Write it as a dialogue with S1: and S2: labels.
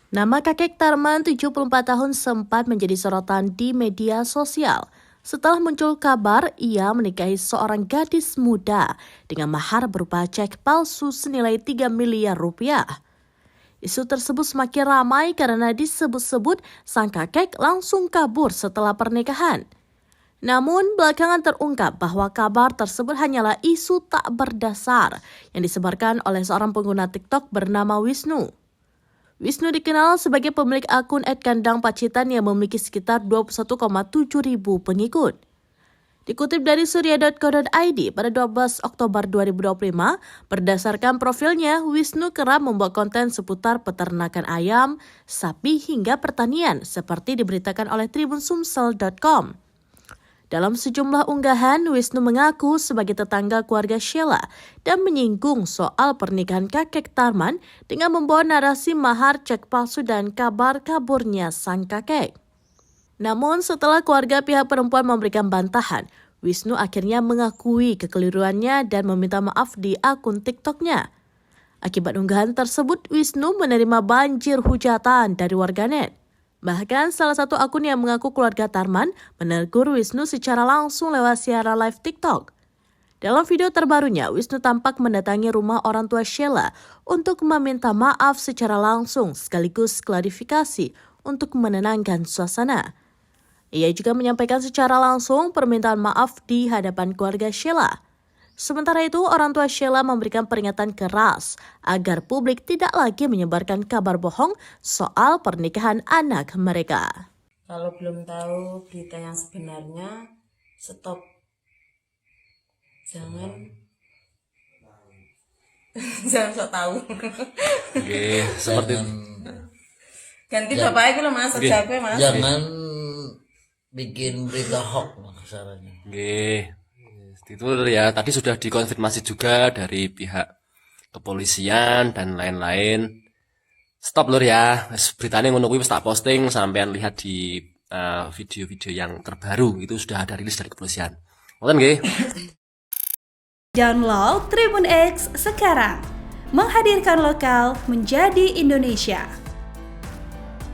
S1: Nama kakek Tarman 74 tahun sempat menjadi sorotan di media sosial. Setelah muncul kabar ia menikahi seorang gadis muda dengan mahar berupa cek palsu senilai 3 miliar rupiah. Isu tersebut semakin ramai karena disebut-sebut sang kakek langsung kabur setelah pernikahan. Namun belakangan terungkap bahwa kabar tersebut hanyalah isu tak berdasar yang disebarkan oleh seorang pengguna TikTok bernama Wisnu. Wisnu dikenal sebagai pemilik akun @kandang_pacitan yang memiliki sekitar 21,7 ribu pengikut. Dikutip dari surya.co.id pada 12 Oktober 2025, berdasarkan profilnya, Wisnu kerap membuat konten seputar peternakan ayam, sapi hingga pertanian seperti diberitakan oleh tribunsumsel.com. Dalam sejumlah unggahan, Wisnu mengaku sebagai tetangga keluarga Sheila dan menyinggung soal pernikahan kakek Tarman dengan membawa narasi mahar cek palsu dan kabar kaburnya sang kakek. Namun setelah keluarga pihak perempuan memberikan bantahan, Wisnu akhirnya mengakui kekeliruannya dan meminta maaf di akun TikToknya. Akibat unggahan tersebut, Wisnu menerima banjir hujatan dari warganet. Bahkan salah satu akun yang mengaku keluarga Tarman menegur Wisnu secara langsung lewat siaran live TikTok. Dalam video terbarunya, Wisnu tampak mendatangi rumah orang tua Sheila untuk meminta maaf secara langsung sekaligus klarifikasi untuk menenangkan suasana. Ia juga menyampaikan secara langsung permintaan maaf di hadapan keluarga Sheila. Sementara itu, orang tua Sheila memberikan peringatan keras agar publik tidak lagi menyebarkan kabar bohong soal pernikahan anak mereka.
S2: Kalau belum tahu berita yang sebenarnya, stop. Jangan sok tahu.
S3: Oke, seperti
S2: Ganti bapaknya itu loh mas, siapa mas?
S4: Jangan bikin berita hoax caranya.
S3: Oke. Itu ya tadi sudah dikonfirmasi juga dari pihak kepolisian dan lain-lain. Stop lur ya. Beritanya ngono kuwi wis tak posting sampean lihat di video-video yang terbaru itu sudah ada rilis dari kepolisian. Ngoten nggih.
S5: Download Tribun X sekarang. Menghadirkan lokal menjadi Indonesia.